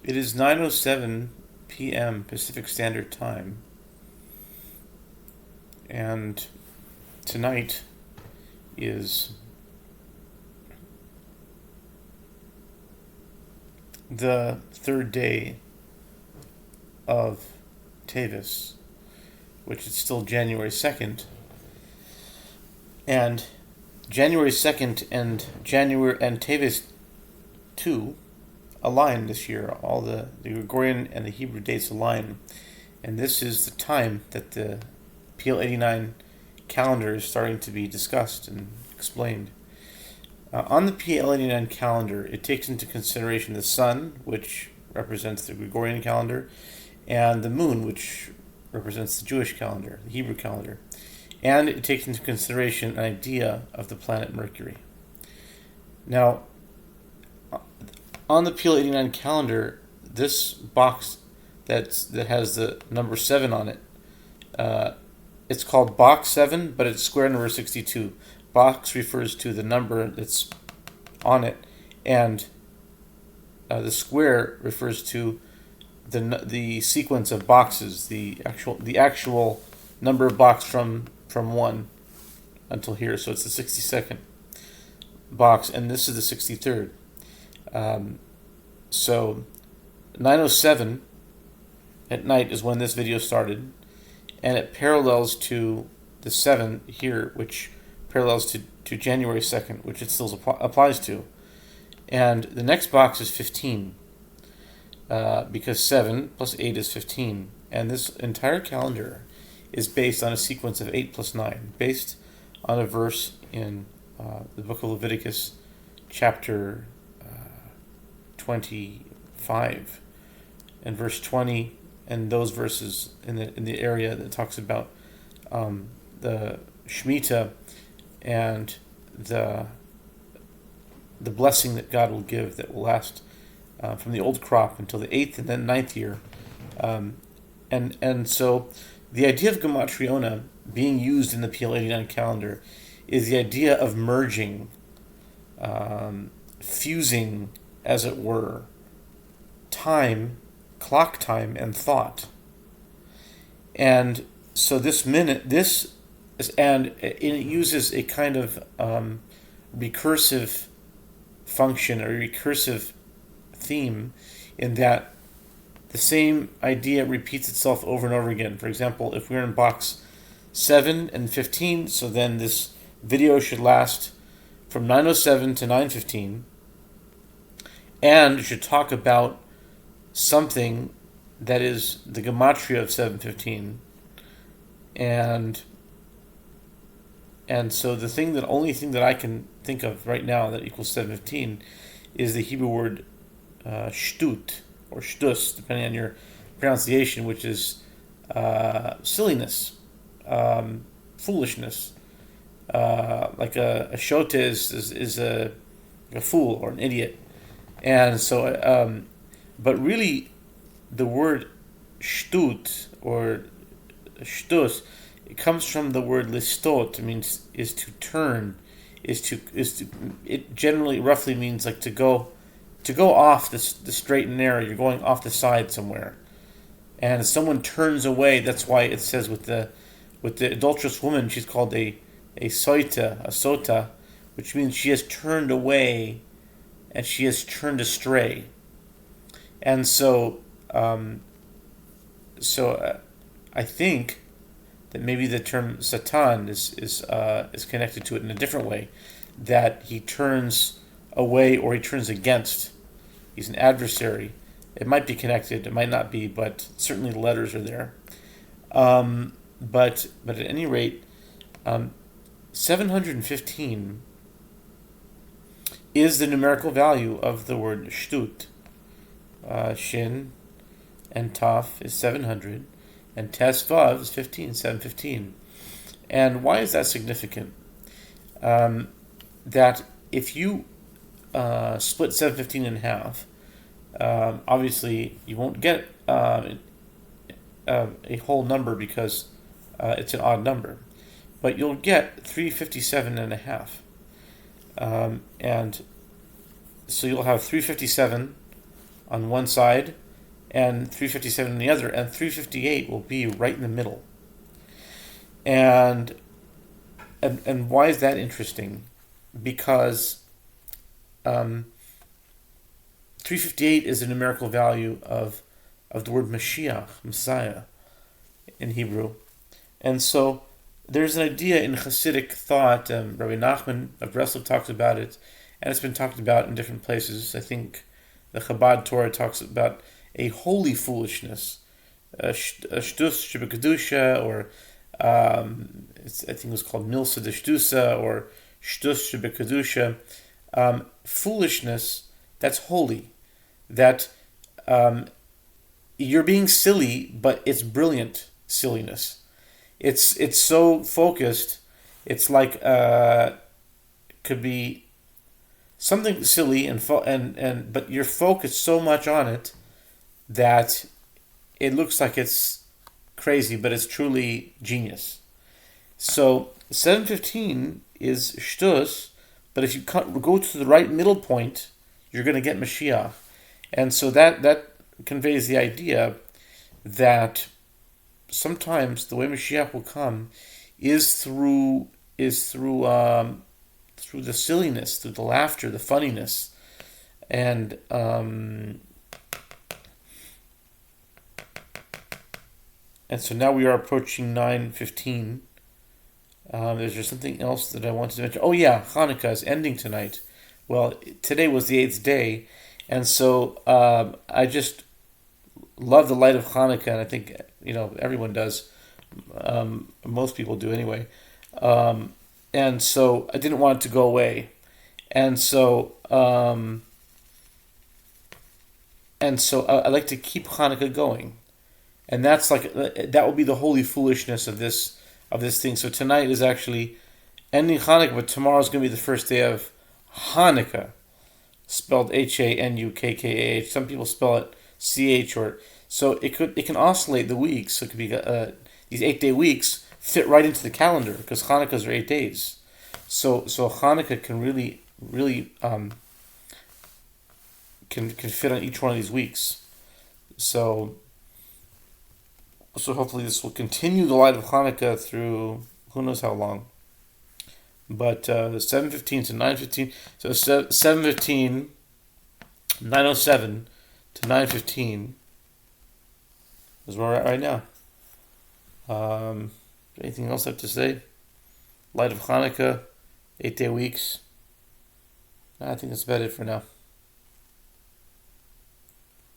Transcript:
It is 9:07 p.m. Pacific Standard Time, and tonight is the third day of Tevis, which is still January 2nd, and January 2nd and Tevis 2 align this year. All the Gregorian and the Hebrew dates align, and this is the time that the PL-89 calendar is starting to be discussed and explained. On the PL-89 calendar, it takes into consideration the sun, which represents the Gregorian calendar, and the moon, which represents the Jewish calendar, the Hebrew calendar. And it takes into consideration an idea of the planet Mercury. Now, on the PL-89 calendar, this box that has the number 7 on it, it's called box 7, but it's square number 62. Box refers to the number that's on it, and the square refers to the sequence of boxes, the actual number of box from 1 until here. So it's the 62nd box, and this is the 63rd. So 9:07 at night is when this video started, and it parallels to the 7 here, which parallels to January 2nd, which it still applies to. And the next box is 15, because 7 plus 8 is 15. And this entire calendar is based on a sequence of 8 plus 9, based on a verse in the book of Leviticus, chapter 25, and verse 20, and those verses in the area that talks about the Shemitah and the blessing that God will give that will last from the old crop until the 8th and then 9th year. And so the idea of Gematriona being used in the PL-89 calendar is the idea of merging, fusing, as it were, time, clock time, and thought. And so it uses a kind of recursive function or recursive theme, in that the same idea repeats itself over and over again. For example, if we're in box 7 and 15, so then this video should last from 9:07 to 9:15, and should talk about something that is the gematria of 715, and so the only thing that I can think of right now that equals 715 is the Hebrew word shtut, or shtus, depending on your pronunciation, which is silliness, foolishness. Like a shota is a fool or an idiot. And so, but really, the word shtut or shtus, it comes from the word listot. It means is to turn, it generally roughly means like to go off the straight and narrow. You're going off the side somewhere, and someone turns away. That's why it says with the adulterous woman, she's called a sota, which means she has turned away, and she has turned astray. And so, I think that maybe the term Satan is connected to it in a different way, that he turns away or he turns against. He's an adversary. It might be connected, it might not be, but certainly the letters are there. But at any rate, 715 is the numerical value of the word shtut. Shin and Taf is 700, and Tes Vav is 715. And why is that significant? That if you split 715 in half, obviously you won't get a whole number because it's an odd number, but you'll get 357 and a half. And so you'll have 357 on one side and 357 on the other, and 358 will be right in the middle. And why is that interesting? Because 358 is a numerical value of the word Mashiach, Messiah, in Hebrew. And so there's an idea in Hasidic thought, Rabbi Nachman of Breslov talks about it, and it's been talked about in different places. I think the Chabad Torah talks about a holy foolishness, a shtus shebekadusha, or I think it was called milsa de shtusa, or shtus shebekadusha. Foolishness that's holy, that you're being silly, but it's brilliant silliness. It's so focused. It's like could be something silly and but you're focused so much on it that it looks like it's crazy, but it's truly genius. So 715 is shtus, but if you go to the right middle point, you're going to get Mashiach, and so that conveys the idea that sometimes the way Mashiach will come is through the silliness, through the laughter, the funniness, and so now we are approaching 9:15. Is there something else that I wanted to mention? Oh yeah, Hanukkah is ending tonight. Well, today was the 8th day, and so I just love the light of Hanukkah, and I think everyone does. Most people do anyway. And so I didn't want it to go away, and so I like to keep Hanukkah going, and that will be the holy foolishness of this thing. So tonight is actually ending Hanukkah, but tomorrow is going to be the first day of Hanukkah, spelled Hanukkah. Some people spell it CH, or so it can oscillate the weeks. So it could be these 8-day weeks fit right into the calendar because Hanukkahs are 8 days. So Hanukkah can really can fit on each one of these weeks. So hopefully this will continue the light of Hanukkah through who knows how long. But 7:15 to 9:15, so 7:15, 9:07 to 9:15 is where we're at right now. Anything else I have to say? Light of Hanukkah, 8-day weeks. I think that's about it for now.